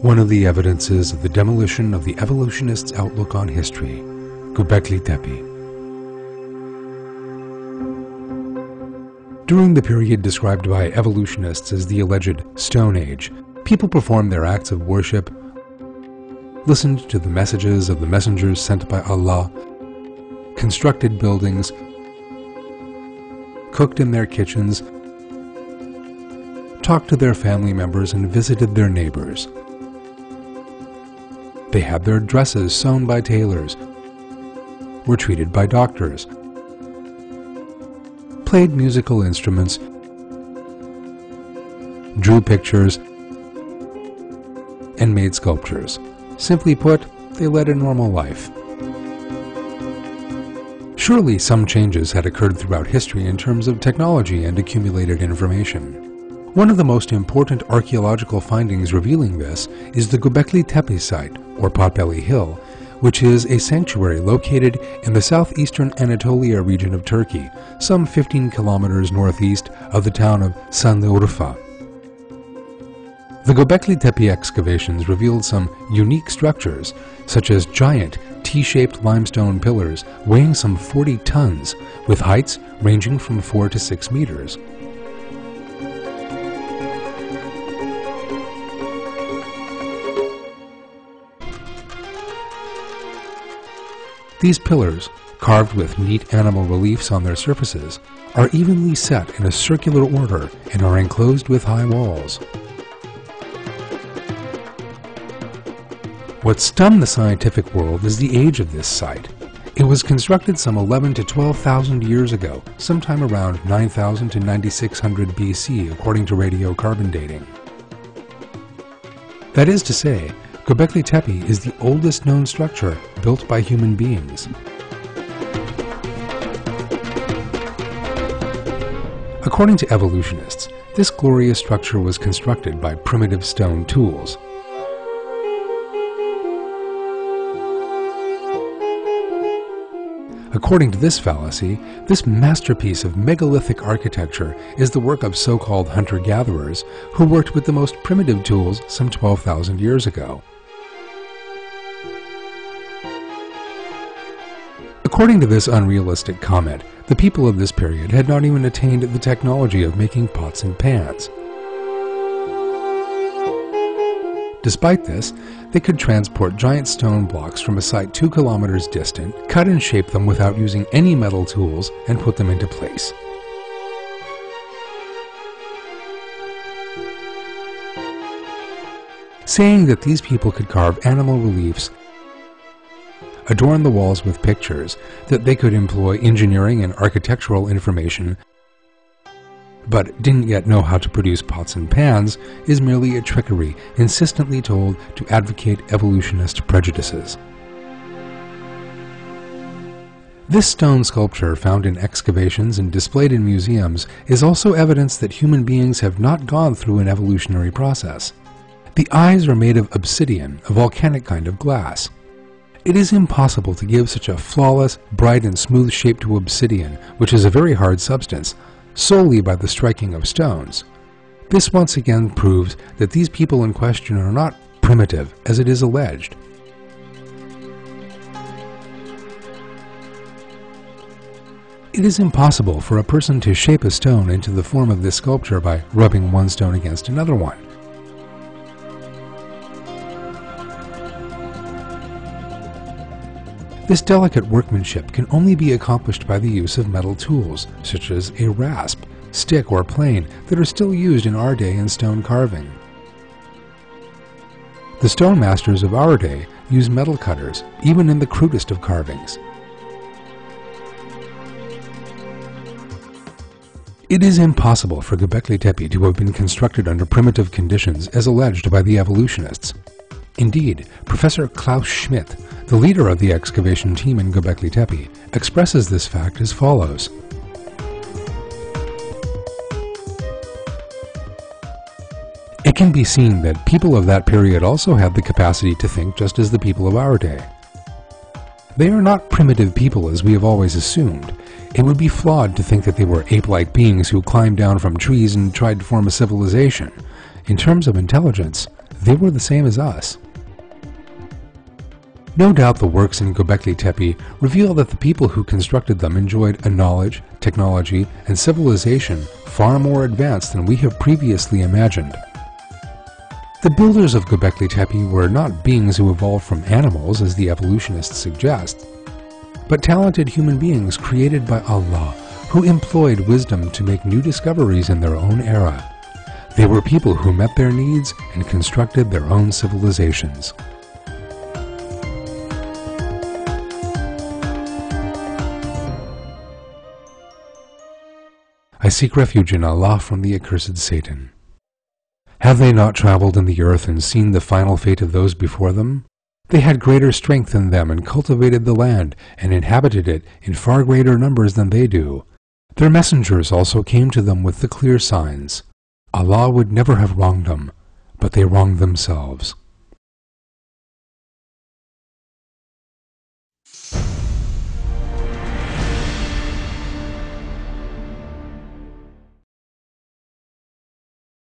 One of the evidences of the demolition of the evolutionists' outlook on history, Gobekli Tepe. During the period described by evolutionists as the alleged Stone Age, people performed their acts of worship, listened to the messages of the messengers sent by Allah, constructed buildings, cooked in their kitchens, talked to their family members, and visited their neighbors. They had their dresses sewn by tailors, were treated by doctors, played musical instruments, drew pictures, and made sculptures. Simply put, they led a normal life. Surely some changes had occurred throughout history in terms of technology and accumulated information. One of the most important archaeological findings revealing this is the Gobekli Tepe site, or Potbelly Hill, which is a sanctuary located in the southeastern Anatolia region of Turkey, some 15 kilometers northeast of the town of Şanlıurfa. The Gobekli Tepe excavations revealed some unique structures, such as giant T-shaped limestone pillars weighing some 40 tons, with heights ranging from 4 to 6 meters. These pillars, carved with neat animal reliefs on their surfaces, are evenly set in a circular order and are enclosed with high walls. What stunned the scientific world is the age of this site. It was constructed some 11 to 12,000 years ago, sometime around 9,000 to 9,600 BC, according to radiocarbon dating. That is to say, Gobekli Tepe is the oldest known structure built by human beings. According to evolutionists, this glorious structure was constructed by primitive stone tools. According to this fallacy, this masterpiece of megalithic architecture is the work of so-called hunter-gatherers who worked with the most primitive tools some 12,000 years ago. According to this unrealistic comment, the people of this period had not even attained the technology of making pots and pans. Despite this, they could transport giant stone blocks from a site 2 kilometers distant, cut and shape them without using any metal tools, and put them into place. Saying that these people could carve animal reliefs, adorn the walls with pictures, that they could employ engineering and architectural information, but didn't yet know how to produce pots and pans, is merely a trickery insistently told to advocate evolutionist prejudices. This stone sculpture, found in excavations and displayed in museums, is also evidence that human beings have not gone through an evolutionary process. The eyes are made of obsidian, a volcanic kind of glass. It is impossible to give such a flawless, bright and smooth shape to obsidian, which is a very hard substance, solely by the striking of stones. This once again proves that these people in question are not primitive, as it is alleged. It is impossible for a person to shape a stone into the form of this sculpture by rubbing one stone against another one. This delicate workmanship can only be accomplished by the use of metal tools, such as a rasp, stick, or plane, that are still used in our day in stone carving. The stone masters of our day use metal cutters, even in the crudest of carvings. It is impossible for Gobekli Tepe to have been constructed under primitive conditions as alleged by the evolutionists. Indeed, Professor Klaus Schmidt, the leader of the excavation team in Gobekli Tepe, expresses this fact as follows. It can be seen that people of that period also had the capacity to think just as the people of our day. They are not primitive people as we have always assumed. It would be flawed to think that they were ape-like beings who climbed down from trees and tried to form a civilization. In terms of intelligence, They were the same as us. No doubt the works in Gobekli Tepe reveal that the people who constructed them enjoyed a knowledge, technology, and civilization far more advanced than we have previously imagined. The builders of Gobekli Tepe were not beings who evolved from animals, as the evolutionists suggest, but talented human beings created by Allah, who employed wisdom to make new discoveries in their own era. They were people who met their needs and constructed their own civilizations. I seek refuge in Allah from the accursed Satan. Have they not traveled in the earth and seen the final fate of those before them? They had greater strength than them and cultivated the land and inhabited it in far greater numbers than they do. Their messengers also came to them with the clear signs. Allah would never have wronged them, but they wronged themselves.